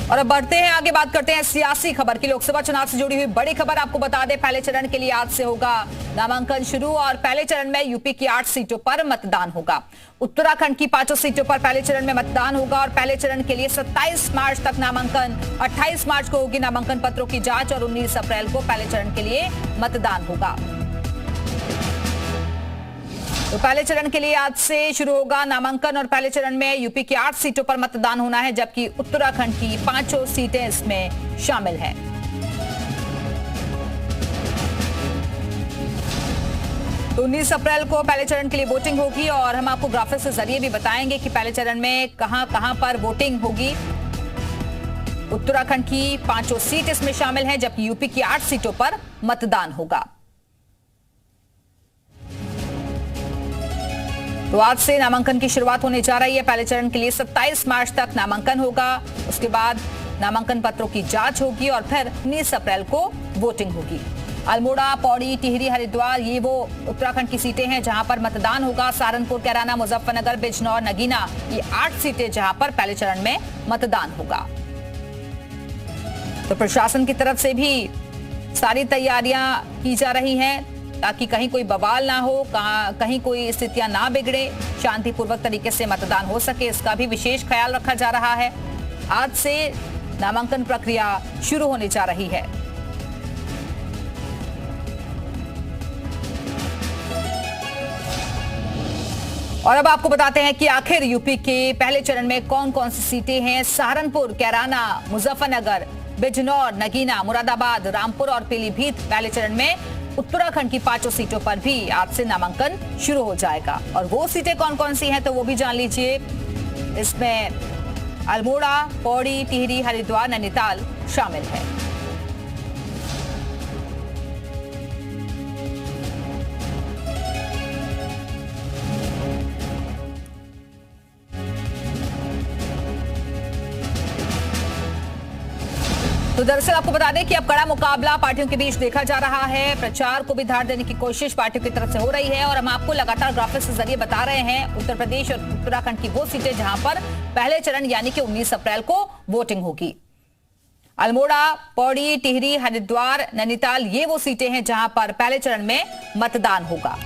और अब बढ़ते हैं आगे, बात करते हैं सियासी खबर की। लोकसभा चुनाव से जुड़ी हुई बड़ी खबर आपको बता दें, पहले चरण के लिए आज से होगा नामांकन शुरू और पहले चरण में यूपी की 8 सीटों पर मतदान होगा। उत्तराखंड की 5 सीटों पर पहले चरण में मतदान होगा और पहले चरण के लिए 27 मार्च तक नामांकन, 28 मार्च को होगी नामांकन पत्रों की जांच और 19 अप्रैल को पहले चरण के लिए मतदान होगा। तो पहले चरण के लिए आज से शुरू होगा नामांकन और पहले चरण में यूपी की 8 सीटों पर मतदान होना है, जबकि उत्तराखंड की 5 सीटें इसमें शामिल हैं। तो 19 अप्रैल को पहले चरण के लिए वोटिंग होगी और हम आपको ग्राफिक्स के जरिए भी बताएंगे कि पहले चरण में कहां पर वोटिंग होगी। उत्तराखंड की 5 सीट इसमें शामिल हैं, जबकि यूपी की 8 सीटों पर मतदान होगा। तो आज से नामांकन की शुरुआत होने जा रही है। पहले चरण के लिए 27 मार्च तक नामांकन होगा, उसके बाद नामांकन पत्रों की जांच होगी और फिर 19 अप्रैल को वोटिंग होगी। अल्मोड़ा, पौड़ी, टिहरी, हरिद्वार ये वो उत्तराखंड की सीटें हैं जहां पर मतदान होगा। सहारनपुर, कैराना, मुजफ्फरनगर, बिजनौर, नगीना ये 8 सीटें जहां पर पहले चरण में मतदान होगा। तो प्रशासन की तरफ से भी सारी तैयारियां की जा रही हैं ताकि कहीं कोई बवाल ना हो, कहीं कोई स्थितियां ना बिगड़े, शांतिपूर्वक तरीके से मतदान हो सके, इसका भी विशेष ख्याल रखा जा रहा है। आज से नामांकन प्रक्रिया शुरू होने जा रही है। और अब आपको बताते हैं कि आखिर यूपी के पहले चरण में कौन कौन सी सीटें हैं। सहारनपुर, कैराना, मुजफ्फरनगर, बिजनौर, नगीना, मुरादाबाद, रामपुर और पीलीभीत पहले चरण में। उत्तराखंड की 5 सीटों पर भी आज से नामांकन शुरू हो जाएगा और वो सीटें कौन कौन सी हैं तो वो भी जान लीजिए। इसमें अल्मोड़ा, पौड़ी, टिहरी, हरिद्वार, नैनीताल शामिल है। तो दरअसल आपको बता दें कि अब कड़ा मुकाबला पार्टियों के बीच देखा जा रहा है। प्रचार को भी धार देने की कोशिश पार्टियों की तरफ से हो रही है और हम आपको लगातार ग्राफिक्स के जरिए बता रहे हैं उत्तर प्रदेश और उत्तराखंड की वो सीटें जहां पर पहले चरण यानी कि 19 अप्रैल को वोटिंग होगी। अल्मोड़ा, पौड़ी, टिहरी, हरिद्वार, नैनीताल ये वो सीटें हैं जहां पर पहले चरण में मतदान होगा।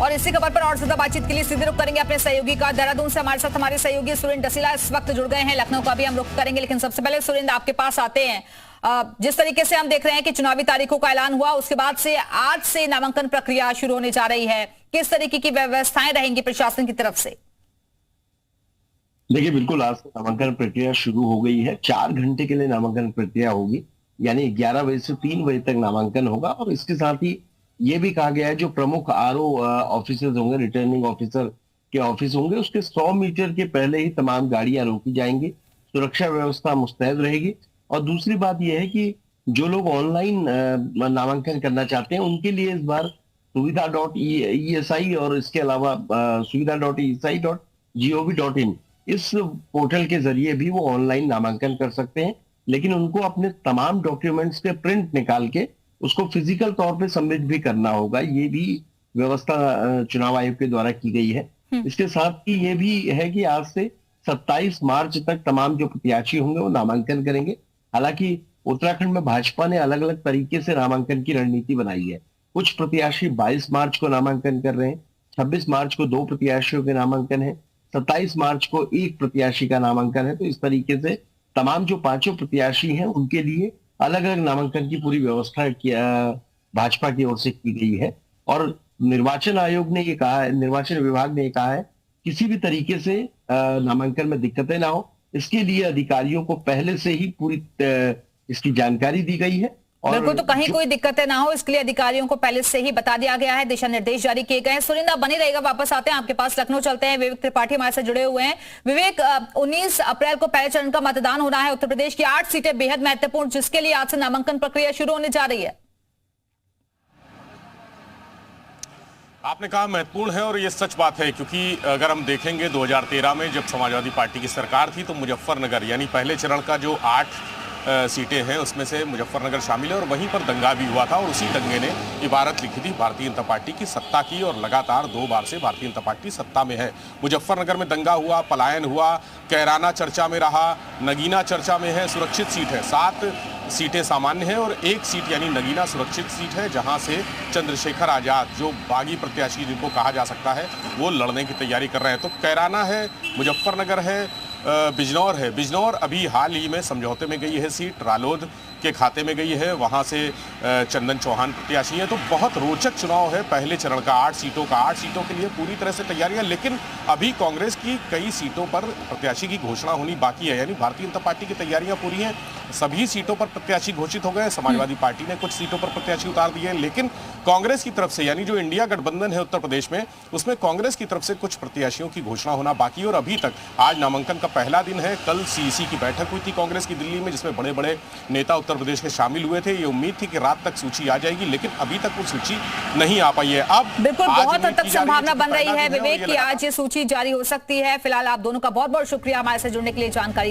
और इसी खबर पर और ज्यादा बातचीत के लिए सीधे रुख करेंगे अपने सहयोगी का। देहरादून से हमारे साथ हमारे सहयोगी सुरेंद्र डसीला इस वक्त जुड़ गए हैं। लखनऊ का भी हम रुख करेंगे, लेकिन सबसे पहले सुरेंद्र आपके पास आते हैं। जिस तरीके से हम देख रहे हैं कि चुनावी तारीखों का ऐलान हुआ, उसके बाद से आज से नामांकन प्रक्रिया शुरू होने जा रही है। किस तरीके की व्यवस्थाएं रहेंगी प्रशासन की तरफ से? देखिए, बिल्कुल आज से नामांकन प्रक्रिया शुरू हो गई है। 4 घंटे के लिए नामांकन प्रक्रिया होगी, यानी 11 बजे से 3 बजे तक नामांकन होगा। और इसके साथ ही ये भी कहा गया है जो प्रमुख आरओ ऑफिसर्स होंगे, रिटर्निंग ऑफिसर के ऑफिस होंगे, उसके 100 मीटर के पहले ही तमाम गाड़ियां रोकी जाएंगी, सुरक्षा व्यवस्था मुस्तैद रहेगी। और दूसरी बात यह है कि जो लोग ऑनलाइन नामांकन करना चाहते हैं उनके लिए इस बार सुविधा.ESI और इसके अलावा suvidha.ESI.gov.in इस पोर्टल के जरिए भी वो ऑनलाइन नामांकन कर सकते हैं, लेकिन उनको अपने तमाम डॉक्यूमेंट्स के प्रिंट निकाल के उसको फिजिकल तौर पे सबमिट भी करना होगा। ये भी व्यवस्था चुनाव आयोग के द्वारा की गई है। इसके साथ ही ये भी है कि आज से 27 मार्च तक तमाम जो प्रत्याशी होंगे वो नामांकन करेंगे। हालांकि उत्तराखंड में भाजपा ने अलग अलग तरीके से नामांकन की रणनीति बनाई है। कुछ प्रत्याशी 22 मार्च को नामांकन कर रहे हैं, 26 मार्च को 2 प्रत्याशियों के नामांकन है, 27 मार्च को 1 प्रत्याशी का नामांकन है। तो इस तरीके से तमाम जो 5 प्रत्याशी हैं उनके लिए अलग अलग नामांकन की पूरी व्यवस्था भाजपा की ओर से की गई है। और निर्वाचन आयोग ने ये कहा है, निर्वाचन विभाग ने ये कहा है, किसी भी तरीके से नामांकन में दिक्कतें ना हो, इसके लिए अधिकारियों को पहले से ही पूरी इसकी जानकारी दी गई है। बिल्कुल, तो कहीं कोई दिक्कतें ना हो इसके लिए अधिकारियों को पहले से ही बता दिया गया है, दिशा निर्देश जारी किए गए हैं। सुरेंद्र बनी रहेगा, वापस आते हैं आपके पास, लखनऊ चलते हैं। विवेक त्रिपाठी हमारे साथ जुड़े हुए हैं। विवेक, 19 अप्रैल को पहले चरण का मतदान होना है। उत्तर प्रदेश की 8 सीटें बेहद महत्वपूर्ण, जिसके लिए आज से नामांकन प्रक्रिया शुरू होने जा रही है। आपने कहा महत्वपूर्ण है और ये सच बात है, क्योंकि अगर हम देखेंगे 2013 में जब समाजवादी पार्टी की सरकार थी तो मुजफ्फरनगर यानी पहले चरण का जो 8 सीटें हैं उसमें से मुजफ्फरनगर शामिल है और वहीं पर दंगा भी हुआ था और उसी दंगे ने इबारत लिखी थी भारतीय जनता पार्टी की सत्ता की और लगातार 2 बार से भारतीय जनता पार्टी सत्ता में है। मुजफ्फरनगर में दंगा हुआ, पलायन हुआ, कैराना चर्चा में रहा, नगीना चर्चा में है, सुरक्षित सीट है, 7 सीटें सामान्य हैं और 1 सीट यानी नगीना सुरक्षित सीट है जहां से चंद्रशेखर आजाद जो बागी प्रत्याशी जिनको कहा जा सकता है वो लड़ने की तैयारी कर रहे हैं। तो कैराना है, मुजफ्फरनगर है, बिजनौर है। बिजनौर अभी हाल ही में समझौते में गई है सीट, रालोद के खाते में गई है, वहां से चंदन चौहान प्रत्याशी हैं। तो बहुत रोचक चुनाव है पहले चरण का, 8 सीटों का। 8 सीटों के लिए पूरी तरह से तैयारियां, लेकिन अभी कांग्रेस की कई सीटों पर प्रत्याशी की घोषणा होनी बाकी है। यानी भारतीय जनता पार्टी की तैयारियां पूरी हैं, सभी सीटों पर प्रत्याशी घोषित हो गए। समाजवादी पार्टी ने कुछ सीटों पर प्रत्याशी उतार दिए, लेकिन कांग्रेस की तरफ से यानी जो इंडिया गठबंधन है उत्तर प्रदेश में, उसमें कांग्रेस की तरफ से कुछ प्रत्याशियों की घोषणा होना बाकी। और अभी तक आज नामांकन का पहला दिन है। कल सीईसी की बैठक हुई थी कांग्रेस की दिल्ली में, जिसमें बड़े बड़े नेता उत्तर प्रदेश के शामिल हुए थे। ये उम्मीद थी कि रात तक सूची आ जाएगी, लेकिन अभी तक वो सूची नहीं आ पाई है। अब बिल्कुल बहुत हद तक संभावना बन रही है पहला दिन विवेक की आज ये सूची जारी हो सकती है। फिलहाल आप दोनों का बहुत बहुत शुक्रिया हमारे साथ जुड़ने के लिए, जानकारी